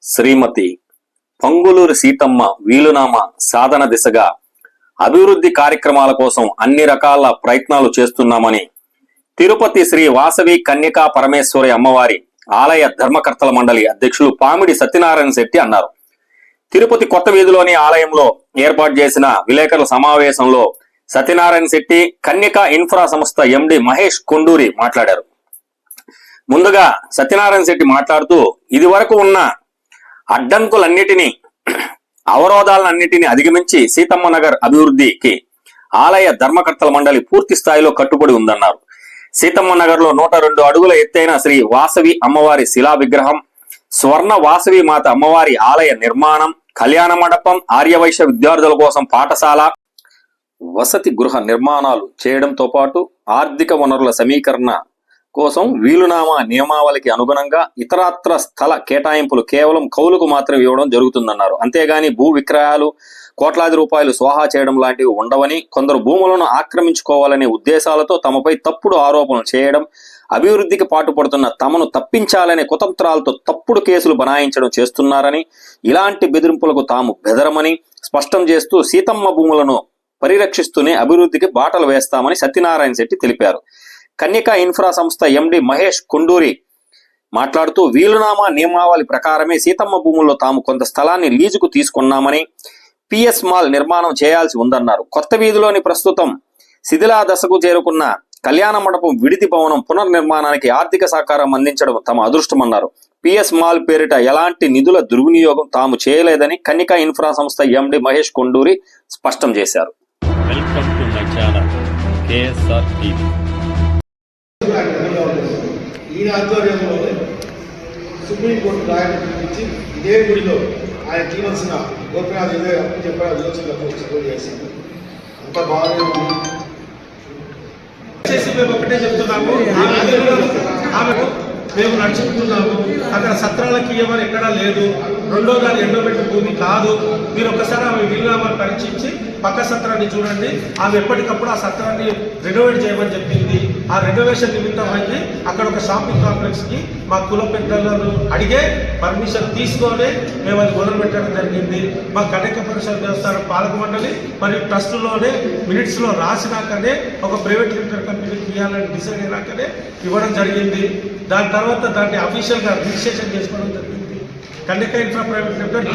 శ్రీమతి పొంగులూరి సీతమ్మ వీలునామా సాధన దిశగా అభివృద్ధి కార్యక్రమాల కోసం అన్ని రకాల ప్రయత్నాలు చేస్తున్నామని తిరుపతి శ్రీ వాసవి కన్యకా పరమేశ్వరి అమ్మవారి ఆలయ ధర్మకర్తల మండలి అధ్యక్షులు పామిడి సత్యనారాయణ శెట్టి అన్నారు. తిరుపతి కొత్త వీధిలోని ఆలయంలో ఏర్పాటు చేసిన విలేకరుల సమావేశంలో సత్యనారాయణ శెట్టి, కన్యకా ఇన్ఫ్రా సంస్థ ఎండి మహేష్ కొండూరి మాట్లాడారు. ముందుగా సత్యనారాయణ శెట్టి మాట్లాడుతూ ఇది వరకు ఉన్న అడ్డంకులన్నిటినీ అవరోధాలన్నిటినీ అధిగమించి సీతమ్మ నగర్ అభివృద్ధికి ఆలయ ధర్మకర్తల మండలి పూర్తి స్థాయిలో కట్టుబడి ఉందన్నారు. సీతమ్మ నగర్ లో 102 అడుగుల ఎత్తైన శ్రీ వాసవి అమ్మవారి శిలా విగ్రహం, స్వర్ణ వాసవి మాత అమ్మవారి ఆలయ నిర్మాణం, కళ్యాణ మండపం, ఆర్యవైశ్య విద్యార్థుల కోసం పాఠశాల, వసతి గృహ నిర్మాణాలు చేయడంతో పాటు ఆర్థిక వనరుల సమీకరణ కోసం వీలునామా నియమావళికి అనుగుణంగా ఇతరత్ర స్థల కేటాయింపులు కేవలం కౌలుకు మాత్రమే ఇవ్వడం జరుగుతుందన్నారు. అంతేగాని భూ విక్రయాలు, కోట్లాది రూపాయలు స్వాహా చేయడం లాంటివి ఉండవని, కొందరు భూములను ఆక్రమించుకోవాలనే ఉద్దేశాలతో తమపై తప్పుడు ఆరోపణలు చేయడం, అభివృద్ధికి పాటుపడుతున్న తమను తప్పించాలనే కుతంత్రాలతో తప్పుడు కేసులు బనాయించడం చేస్తున్నారని, ఇలాంటి బెదిరింపులకు తాము బెదరమని స్పష్టం చేస్తూ సీతమ్మ భూములను పరిరక్షిస్తూనే అభివృద్ధికి బాటలు వేస్తామని సత్యనారాయణ శెట్టి తెలిపారు. కన్యకా ఇన్ఫ్రా సంస్థ ఎండి మహేష్ కొండూరి మాట్లాడుతూ వీలునామా నియమావళి ప్రకారమే సీతమ్మ భూముల్లో తాము కొంత స్థలాన్ని లీజుకు తీసుకున్నామని, పిఎస్ మాల్ నిర్మాణం చేయాల్సి ఉందన్నారు. కొత్త వీధిలోని ప్రస్తుతం శిథిలా దశకు చేరుకున్న కళ్యాణ మండపం విడిది భవనం పునర్నిర్మాణానికి ఆర్థిక సహకారం అందించడం తమ అదృష్టమన్నారు. పిఎస్ మాల్ పేరిట ఎలాంటి నిధుల దుర్వినియోగం తాము చేయలేదని కన్యకా ఇన్ఫ్రా సంస్థ ఎండి మహేష్ కొండూరి స్పష్టం చేశారు. Welcome to my channel KSR TV. ఈయన ఆధ్వర్యంలోనే సుప్రీంకోర్టు రాయని పిలిపించి ఇదే గుడిలో ఆయన తీవలసిన గోపినాథ్ ఇదే అప్పు చెప్పారు యోచనకు చేసింది. అంత బాగానే ఉంది. మేము ఒకటే చెప్తున్నాము, ఆమెకు మేము నడుచుకుంటున్నాము. అక్కడ సత్రాలకి ఇవ్వమని ఎక్కడా లేదు. రెండో దాని ఎండోబెట్టిన భూమి కాదు. మీరు ఒక్కసారి ఆమె వీలునామాను పరీక్షించి పక్క సత్రాన్ని చూడండి. ఆమె ఎప్పటికప్పుడు ఆ సత్రాన్ని రెనోవేట్ చేయమని చెప్పింది. ఆ రెనోవేషన్ నిమిత్తం అయితే అక్కడ ఒక షాపింగ్ కాంప్లెక్స్ కి మా కుల పెద్దలను అడిగే పర్మిషన్ తీసుకొని మేము అది మొదలు పెట్టడం జరిగింది. మా కన్యకా పరిషత్ దేవస్థానం పాలక మండలి మరియు ట్రస్టులోనే మినిట్స్ లో రాసినాకనే ఒక ప్రైవేట్ లిమిటెడ్ కంపెనీకి ఇవ్వాలని డిసైడ్ అయినాకనే ఇవ్వడం జరిగింది. దాని తర్వాత దాన్ని అఫీషియల్ గా రిజిస్ట్రేషన్ చేసుకోవడం జరిగింది. Kanyaka infra private limited